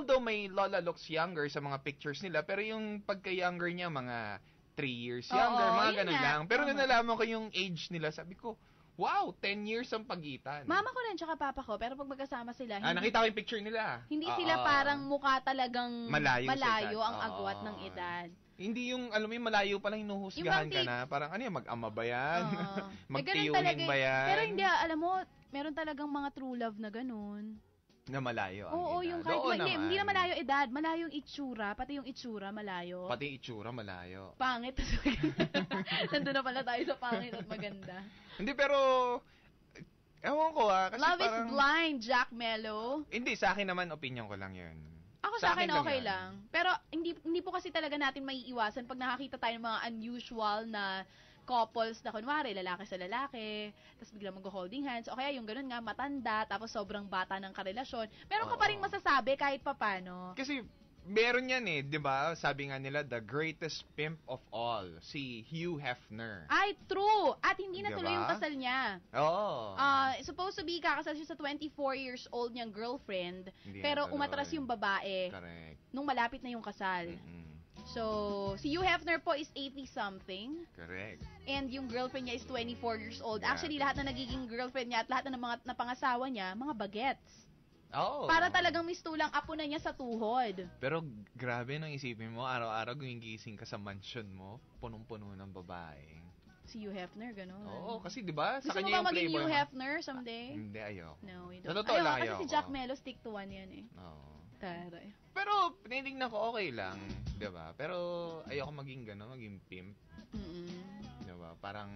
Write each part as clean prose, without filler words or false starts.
although may Lola looks younger sa mga pictures nila, pero yung pagka-younger niya, mga 3 years younger, mga ganun lang. Pero nung nalaman ko yung age nila, sabi ko, wow, 10 years ang pagitan. Mama ko rin, tsaka papa ko, pero pag magkasama sila, nakita ko yung picture nila. Hindi sila parang mukha talagang malayo ang agwat ng edad. Hindi yung, alam mo yung malayo pa lang hinuhusgahan ka na. Parang ano yan, mag-ama ba yan? Magtiyuhin ba yan? Pero hindi, alam mo, meron talagang mga true love na ganun. Na malayo ang Oo, edad. yung kahit hindi na malayo edad, malayo yung itsura, pati yung itsura malayo. Pati yung itsura malayo. Pangit. Nandun na pala tayo sa pangit at maganda. Hindi, pero ewan ko kasi Love parang, is blind, Jack Mello. Hindi, sa akin naman, opinion ko lang yun. Ako sa akin okay lang. Pero hindi po kasi talaga natin maiiwasan pag nakakita tayo ng mga unusual na couples na kunwari, lalaki sa lalaki, tapos biglang mag-holding hands, o kaya yung ganun nga, matanda, tapos sobrang bata ng karelasyon. Meron ka pa rin masasabi kahit papano. Kasi, meron yan di ba? Sabi nga nila, the greatest pimp of all, si Hugh Hefner. Ay, true! At hindi natuloy yung kasal niya. Oo. Supposed to be, kakasal siya sa 24 years old niyang girlfriend, hindi pero umatras yung babae. Correct. Nung malapit na yung kasal. So, si Hugh Hefner po is 80-something. Correct. And yung girlfriend niya is 24 years old. Yeah. Actually, lahat na nagiging girlfriend niya at lahat na ng mga napangasawa niya, mga bagets. Oh. Para talagang mistulang apo na niya sa tuhod. Pero grabe nang isipin mo, araw-araw gumigising ka sa mansion mo, punong-puno ng babae. Si Hugh Hefner, gano'n. Oo, kasi 'di ba? Sa Gusto kanya mo ba yung maging Playboy Hugh Hefner someday? Hindi, ayoko. No, you don't. Sa totoo lang, kasi si Jack Mello, stick to one yan eh. Oo. Taray. Pero, tinitignan ko okay lang, 'di ba? Pero, ayoko maging gano'n, maging pimp. 'Di ba? Parang,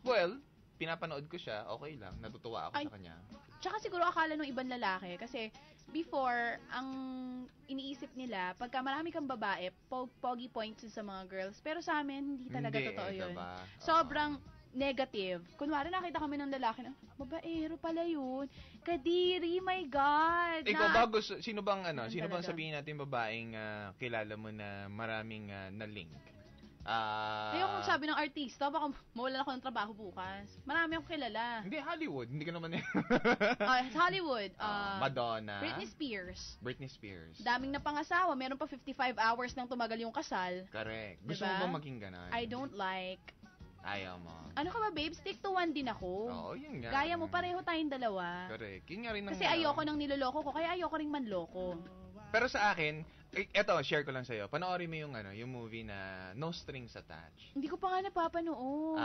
well, pinapanood ko siya, okay lang, natutuwa ako sa kanya. Tsaka siguro akala ng ibang lalaki, kasi before, ang iniisip nila, pagka marami kang babae, pogi points sa mga girls. Pero sa amin, hindi talaga totoo yun. Diba? Sobrang negative. Kunwari nakita kami ng lalaki na, babaero pala yun. Kadiri, my God. Ikaw ba, sino bang sabihin natin babaeng kilala mo na maraming na-link? Ayoko sabi ng artista, baka mawalan ako ng trabaho bukas. Marami akong kilala. Hindi, Hollywood. Hindi ka naman Hollywood. Madonna. Britney Spears. Daming napangasawa. Meron pa 55 hours nang tumagal yung kasal. Correct. Gusto mo ba maging ganon? I don't like. Ayaw mo. Ano ka ba, babe? Stick to one din ako. Oo, yun nga. Gaya mo, pareho tayong dalawa. Correct. Yun nga rin kasi ayoko nang niloloko ko, kaya ayoko ring manloko. Pero sa akin, eto, share ko lang sa'yo. Panoorin mo yung movie na No Strings Attached. Hindi ko pa nga napapanood.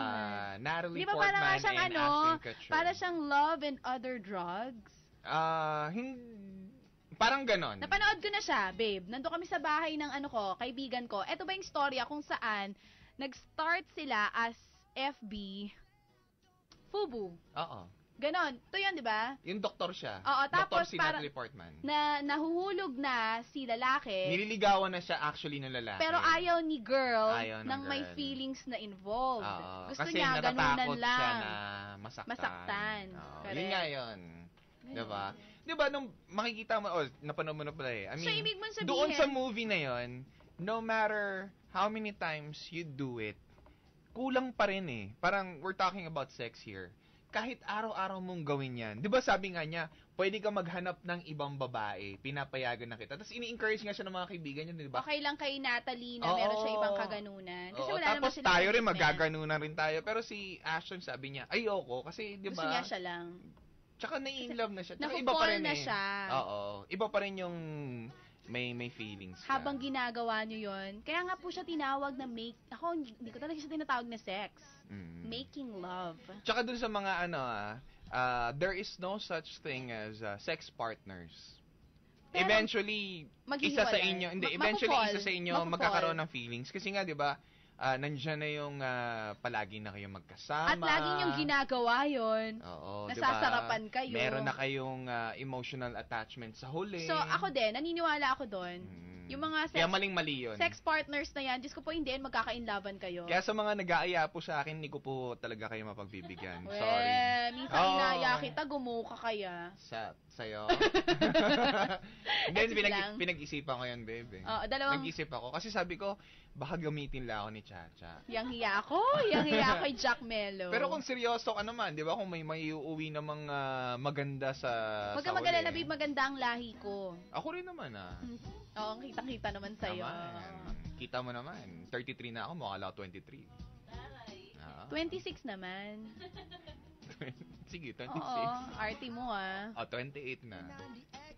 Natalie Portman and Ashton Kutcher. Para siyang Love and Other Drugs? Parang ganon. Napanood ko na siya, babe. Nandun kami sa bahay ng kaibigan ko. Eto ba yung storya kung saan nag-start sila as FB Fubu? Oo. Ganon. Ito yun, di ba? Yung doktor siya. Oo, tapos doktor si Natalie Portman. Nahuhulog na si lalaki. Nililigawan na siya actually ng lalaki. Pero ayaw ni girl nang may feelings na involved. Gusto kasi niya, ganunan lang. siya na masaktan. Yun nga yun. Diba? Diba, nung makikita mo, napanood mo na pala eh. I mean, so, ibig mong sabihin, doon sa movie na yun, no matter how many times you do it, kulang pa rin eh. Parang, we're talking about sex here. Kahit araw-araw mong gawin yan. Di ba sabi nga niya, pwede ka maghanap ng ibang babae, pinapayagan na kita. Tapos ini-encourage nga siya ng mga kaibigan niya, di ba? Okay lang kay Natalie na meron siya ibang kaganunan. Kasi wala tapos naman tayo rin, magaganunan rin tayo. Pero si Ashton sabi niya, ayoko, kasi di ba? Gusto niya siya lang. Tsaka na-in-love na siya. Tsaka iba pa rin na siya. Oo. Iba pa rin yung may feelings ka. Habang ginagawa niyo yon, kaya nga po siya tinawag na ako hindi ko talaga siya tinatawag na sex. Making love. Tsaka dun sa mga there is no such thing as sex partners. Pero, eventually isa sa inyo, magkakaroon ng feelings kasi nga 'di ba? Nandiyan na yung palagi na kayong magkasama. At lagi niyong ginagawa yon. Oo, nasasarapan diba? kayo. Meron na kayong emotional attachment sa huli. So, ako din, naniniwala ako doon. Yung mga Kaya maling-mali yun. sex partners na yan, Diyos ko po, hindi yan, magkakainlaban kayo. Kaya sa mga nag-aaya po sa akin, hindi ko po talaga kayo mapagbibigyan. Well, Sorry. minsan inaya kita, gumuka kaya. Sa'yo? Eto Hindi, lang. pinag-isipan ko yan, babe. Nag-isip ako. Kasi sabi ko, baka gamitin lang ako ni Chacha. Yang-hiya ako kay Jack Mello. Pero kung seryoso ka naman, di ba, kung may uuwi namang maganda sa Huwag ka mag-alala, babe, maganda ang lahi ko. Ako rin naman, Oo, kitang-kita naman sa'yo. Kita mo naman. 33 na ako, mukha lang ako 23. 26 naman. Sige, 26. Oo, arty mo 28 na.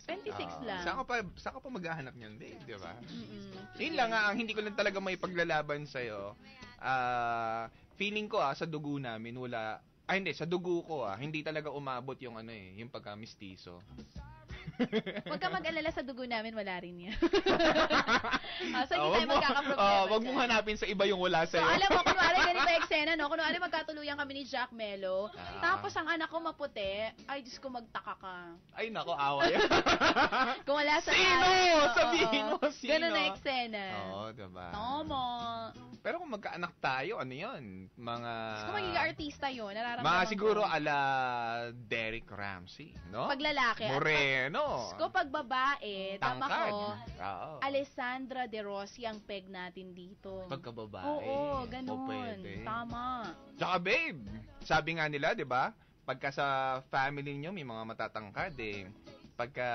26 lang. Saan ka pa maghahanap niyan, babe, di ba? Mm-mm. Yun lang ang hindi ko lang talaga may paglalaban sa'yo. Feeling ko sa dugo namin wala, hindi, sa dugo ko hindi talaga umabot yung yung pagka-mistiso. Huwag ka mag-alala, sa dugo namin, wala rin yan. So, hindi tayo magkakaproblema. Wag mong hanapin sa iba yung wala So, sa'yo. alam mo, kunwari ganito eksena, no? Kunwari magkatuluyan kami ni Jack Mello, tapos ang anak ko maputi, ay, Diyos ko, magtaka ka. Ay, nako, away. Kung wala sa Sino? Sabihin mo, sino? Ganun na eksena. Oo, diba? Tama. Pero kung magkaanak tayo, ano yun? Mga... Kung magiging artista yun, nararamdaman Mga ko. siguro ala Derek Ramsey, no? Pag lalaki. Moreno. Ko pag babae, tama Tangkad. ko, Oo. Alessandra De Rossi ang peg natin dito. Pagkababae. Oo, ganun. O pwede. Tama. Tsaka babe, sabi nga nila, di ba? Pagka sa family nyo, may mga matatangkad Pagka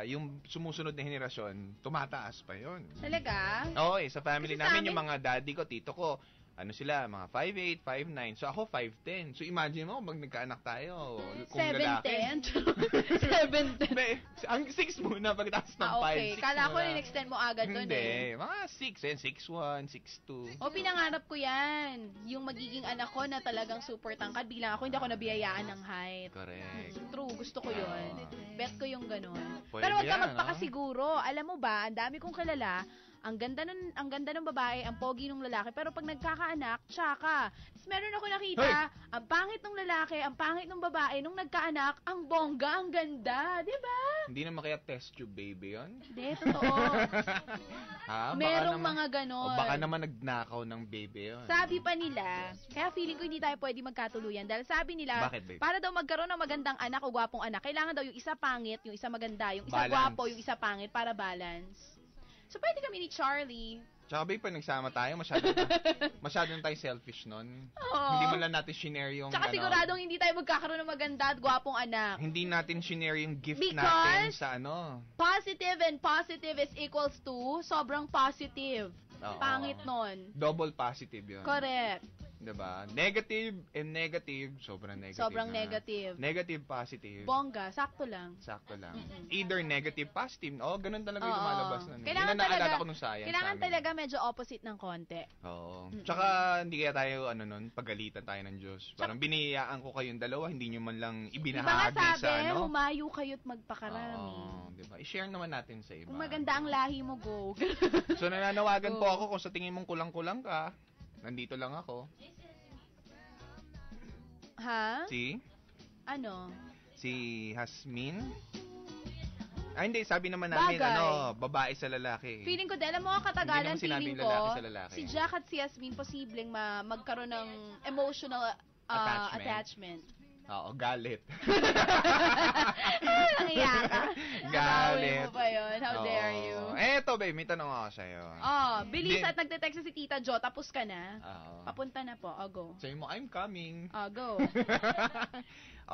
yung sumusunod na henerasyon, tumataas pa yon. Talaga? Oo, sa family Kasi sa namin, amin- yung mga daddy ko, tito ko, ano sila, mga 5'8", 5'9". So ako 5'10". So imagine mo, pag nagkaanak tayo, kung lalaki. 7'10". 7'10". Be, ang 6 muna pagkatapos ng 5. Okay. Kala ko in-extend mo agad doon Hindi, mga 6, 6'1", 6'2". O, pinangarap ko yan. Yung magiging anak ko na talagang super tangkad. Bilang ako, hindi ako nabiyayaan ng height. Correct. True, gusto ko yun. Bet ko yung ganun. Pwede Pero wag ka yan, magpakasiguro. Alam mo ba, ang dami kong kilala, ang ganda ng babae, ang pogi ng lalaki, pero pag nagkakaanak, tsaka. Tapos meron ako nakita, ang pangit ng lalaki, ang pangit ng babae, nung nagkaanak, ang bongga, ang ganda, di ba? Hindi naman kaya test tube baby yon? Hindi, totoo. Ha? Merong naman, mga ganon. O baka naman nagnakaw ng baby yon. Sabi pa nila, kaya feeling ko hindi tayo pwede magkatuluyan dahil sabi nila, Bakit, babe? para daw magkaroon ng magandang anak o gwapong anak, kailangan daw yung isa pangit, yung isa maganda, yung isa Balance. gwapo, yung isa pangit para balance. So, pwede kami ni Charlie. Tsaka babe, pag nagsama tayo, masyado na tayo selfish nun. Oo. Hindi mo lang natin shinare yung Tsaka siguradong hindi tayo magkakaroon ng maganda at gwapong anak. hindi natin shinare yung gift Because natin sa Positive and positive is equals to sobrang positive. Oo. Pangit nun. Double positive yun. Correct. Diba? Negative and negative, sobrang negative. Sobrang negative. Negative, positive. Bongga, sakto lang. Sakto lang. Mm-mm. Either negative, positive. Ganun talaga yung Oo. lumalabas nun. Kailangan Yun ang naalala talaga- ko nung science. Kailangan sa amin. talaga medyo opposite ng konti. Oo. Mm-mm. Tsaka, hindi kaya tayo, pagalitan tayo ng Diyos. Parang biniyayaan ko kayong dalawa, hindi nyo man lang Iba nga ibinahagi sabi, sa humayo kayo't magpakarami. Oo, diba? I-share naman natin sa iba. Kung maganda ang lahi mo, go. So, nananawagan Go. po ako kung sa tingin mong kulang-kulang ka, nandito lang ako. Ha? Si? Ano? Si Hasmin? Hindi, sabi naman namin, Bagay. babae sa lalaki. Feeling ko, dahil ang mga katagalan, Hindi naman sinabing feeling ko, lalaki sa lalaki. si Jack at si Yasmin posibleng magkaroon ng emotional attachment. Oo, galit. Nangiya ka. Nakawin Galit. mo pa yun. How dare Oo. you. Eto, babe, may tanong ako sa'yo. Bilis Di- at nagte-text si Tita Jo, tapos ka na. Oo. Papunta na po. Go. Sabi mo, I'm coming. Go.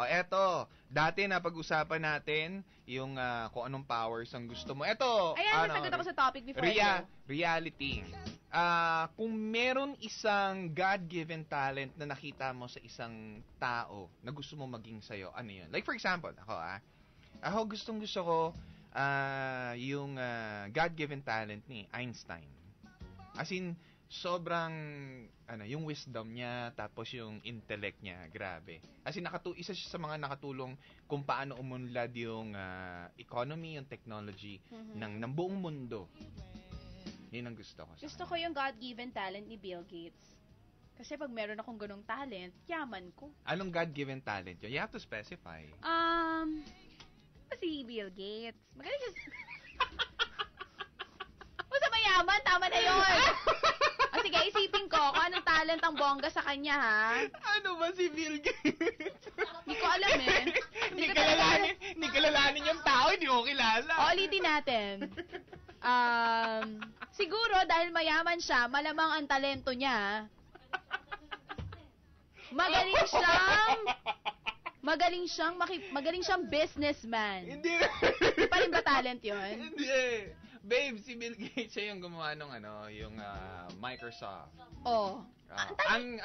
Eto, dati na pag-usapan natin yung kung anong powers ang gusto mo. Eto, Ayan, nasagot ako sa topic before reality. Kung meron isang God-given talent na nakita mo sa isang tao na gusto mo maging sa'yo, ano yun? Like for example, ako gustong-gusto ko yung God-given talent ni Einstein. As in, sobrang, yung wisdom niya, tapos yung intellect niya, grabe. As in, isa siya sa mga nakatulong kung paano umunlad yung economy, yung technology ng buong mundo. Yun ang gusto ko. Gusto ko yung God-given talent ni Bill Gates. Kasi pag meron akong ganong talent, yaman ko. Anong God-given talent yun? You have to specify. Si Bill Gates. Magaling siya. Hoy! O sige, isipin ko kung anong talent ang bongga sa kanya, ha? Ano ba si Bill Gates? Hindi ko alam eh. Hindi kalalanin yung tao, hindi ko kilala. O, ulitin natin. Siguro dahil mayaman siya, malamang ang talento niya. Magaling siyang businessman. Hindi. Hindi pa rin ba talent yun? Hindi. Babe, si Bill Gates siya yung gumawa ng yung Microsoft. Oh.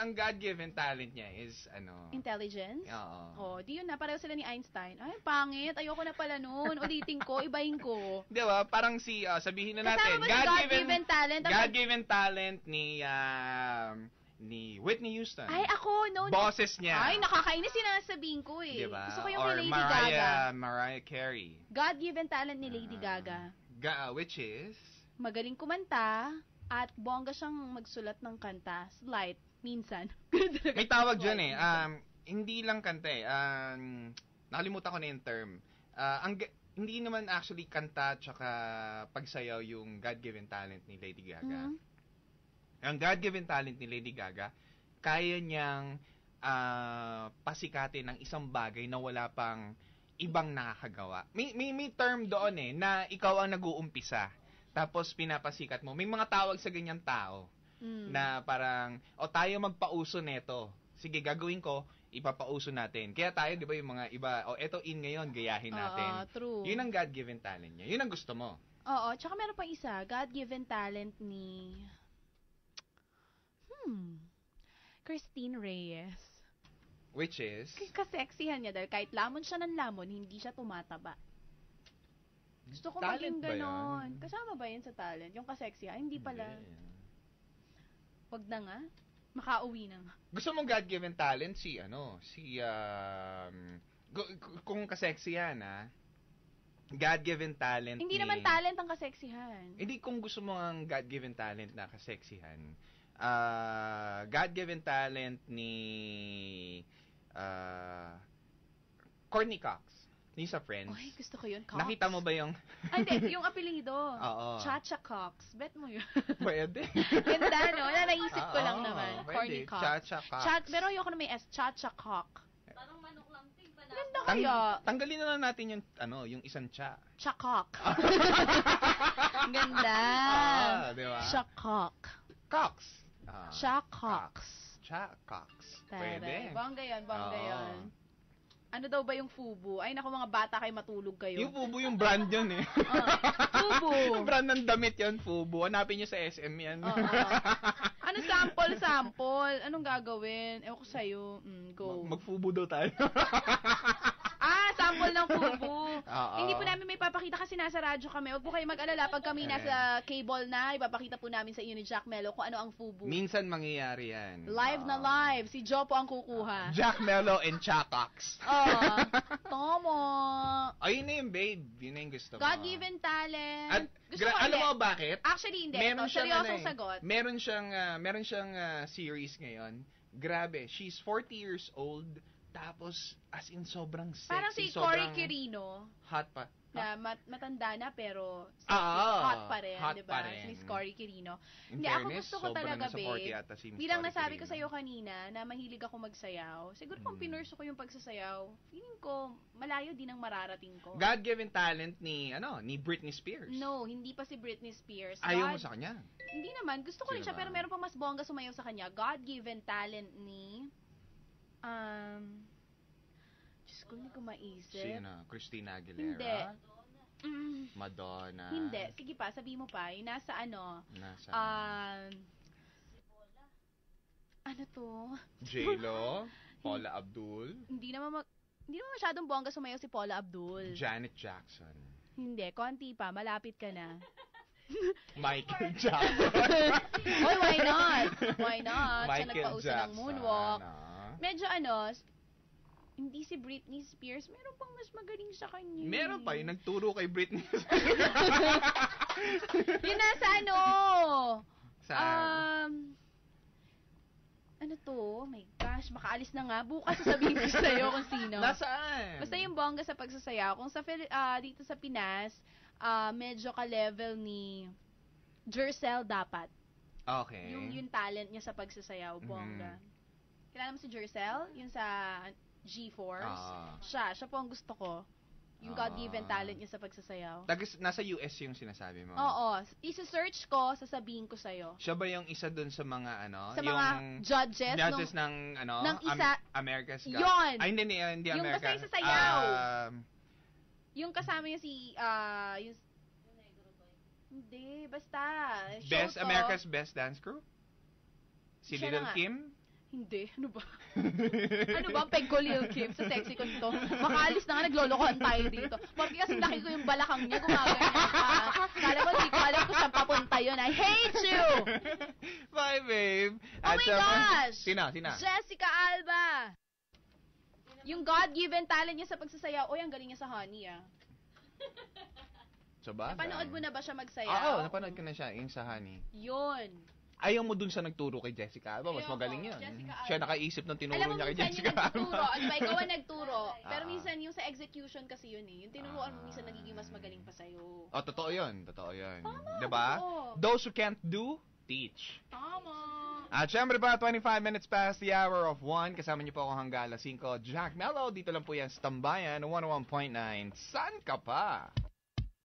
Ang God-given talent niya is Intelligence? Oo. Oh, di yun na. Pareho sila ni Einstein. Ay, pangit. Ayoko na pala nun. Ulitin ko, ibahin ko. Di ba? Parang sabihin na natin, Kasama ba si God-given talent? God-given talent ni Whitney Houston. Ay, ako, no. Boses niya. Ay, nakakainis sinasabihin ko eh. Diba? Gusto ko yung Or kay Lady Gaga. Mariah Carey. God-given talent ni Lady Gaga. Which is? Magaling kumanta at bongga siyang magsulat ng kanta. Slight, minsan. May tawag dyan eh. Hindi lang kanta eh. Nakalimutan ko na yung term. Hindi naman actually kanta tsaka pagsayaw yung God-given talent ni Lady Gaga. Ang God-given talent ni Lady Gaga, kaya niyang pasikatin ng isang bagay na wala pang ibang nakakagawa. May term doon eh, na ikaw ang nag-uumpisa. Tapos pinapasikat mo. May mga tawag sa ganyang tao. Na parang, tayo magpauso neto. Sige, gagawin ko, ipapauso natin. Kaya tayo, di ba, yung mga iba, eto in ngayon, gayahin natin. True. Yun ang God-given talent niya. Yun ang gusto mo. Oo, tsaka meron pa isa, God-given talent ni Christine Reyes. Which is? Kaseksihan niya dahil kahit lamon siya ng lamon, hindi siya tumataba. Gusto ko maging ganon. Kasama ba yan sa talent? Yung kaseksihan? Hindi pala. Wag na nga. Makauwi na nga. Gusto mong God-given talent kung kaseksihan God-given talent hindi naman talent ang kaseksihan. Hindi, kung gusto mo ang God-given talent na kaseksihan, God-given talent ni Courtney Cox. Ni sa Friends. Ay, gusto ko yun. Cox. Nakita mo ba yung... Hindi, yung apelido. Oo. Chacha Cox. Bet mo yun. Pwede. Ganda, no? Naisip ko lang naman. Pwede. Courtney Cox. Chacha Cox. Pero ayoko na may S. Chacha Cox. Parang manok lang. Ganda kaya. Tanggalin na lang natin yung isang cha. Chakok. Ganda. Diba? Chakok. Cox. Chacox. Cha-Cox. Pwede. Bongga yun. Ano daw ba yung FUBU? Ay, naku, mga bata kayo, matulog kayo. Yung FUBU, yung brand yun eh. FUBU. Yung brand ng damit yan, FUBU. Hanapin nyo sa SM yan. Ano sample? Anong gagawin? Ewan ko sa'yo. Go. Mag-FUBU daw tayo. Sample ng FUBU. Hindi po namin may papakita kasi nasa radyo kami. Huwag po kayo mag-alala. Pag kami nasa cable na, ipapakita po namin sa inyo ni Jack Mello kung ano ang FUBU. Minsan mangyayari yan. Live na live. Si Joe po ang kukuha. Jack Mello and Cha-Cox. Tomo. Ayun na yung babe. Yun na yung gusto mo. God-given talent. At, gusto ko alam mo bakit? Actually, hindi. Seryosong sagot. Meron siyang series ngayon. Grabe. She's 40 years old. Tapos, as in, sobrang sexy. Parang si Cory Quirino. Hot pa. Na matanda na, pero hot pa rin. Hot diba? pa rin. Si Miss Cory Quirino. In Hindi, ako fairness, gusto ko talaga, babe. Si Bilang Cory nasabi ko Quirino. sa'yo kanina, na mahilig ako magsayaw. Siguro kung pinurso ko yung pagsasayaw, feeling ko, malayo din ang mararating ko. God-given talent ni Britney Spears. No, hindi pa si Britney Spears. Ayaw mo sa kanya? Hindi naman. Gusto ko rin Sino siya, ba? pero meron pa mas bongga sumayaw sa kanya. God-given talent ni... Diyos ko, hindi ko maisip. Sino? Christina Aguilera? Hindi. Madonna? Hindi. Sige pa, sabi mo pa. Yung nasa Nasa? Ano to? J-Lo? Paula Abdul? Hindi naman masyadong bongga sumayaw si Paula Abdul. Janet Jackson? Hindi, konti pa. Malapit ka na. Michael Jackson? Oy, why not? Why not? Siya Michael nagpauso ng Jackson, moonwalk. Medyo hindi si Britney Spears. Meron pang mas magaling sa kanya. Meron pa, yung nagturo kay Britney. Yun nasa Sa... ano to? Oh my gosh, makaalis na nga. Bukas sasabihin ko sa'yo kung sino. Nasaan? Basta yung bongga sa pagsasayaw. Kung dito sa Pinas, medyo ka-level ni Jercel dapat. Okay. Yung talent niya sa pagsasayaw, bongga. Kilala mo si Jercel? Yung sa G-Force? Siya po ang gusto ko. Yung God-given talent niya sa pagsasayaw. Nasa US yung sinasabi mo? Oo. Isa-search ko, sasabihin ko sa'yo. Siya ba yung isa dun sa mga Sa mga judges ng ng isa, America's Got... Yun! Ay, hindi yung America. basta yung sasayaw. Yung kasama niya yung... Hindi, basta. America's Best Dance Crew? Si Siya Little Kim? Hindi. Ano ba? Ano ba? Ang peg ko, Lil Kim, sa sexy ko to. Makaalis na nga, naglolokohan tayo dito. Porque kasi laki ko yung balakang niya, gumaganyan pa. Kala mo, di ko alam kung saan papunta yun. I hate you! Bye, babe. Oh my gosh! Sina? Jessica Alba! Yung God-given talent niya sa pagsasayaw. Oy, ang galing niya sa Honey, So ba? Napanood mo na ba siya magsayaw? Oo, napanood ko na siya. Yung sa Honey. Yun. Ayaw mo dun sa nagturo kay Jessica Alba. Mas magaling yun. Siya nakaisip ng tinuro niya kay Jessica Alba. Alam mo, minsan yung nagturo. Ano ba, ikaw ang nagturo. Pero minsan yung sa execution kasi yun eh. Yung tinuruan mo minsan nagiging mas magaling pa sa'yo. Oh, totoo yun. Tama, diba? totoo. Those who can't do, teach. Tama. At syempre pa, 25 minutes past the hour of 1. Kasama niyo po ako hanggang alas 5. Jack Mello, dito lang po yan sa Tambayan, 101.9. San ka pa?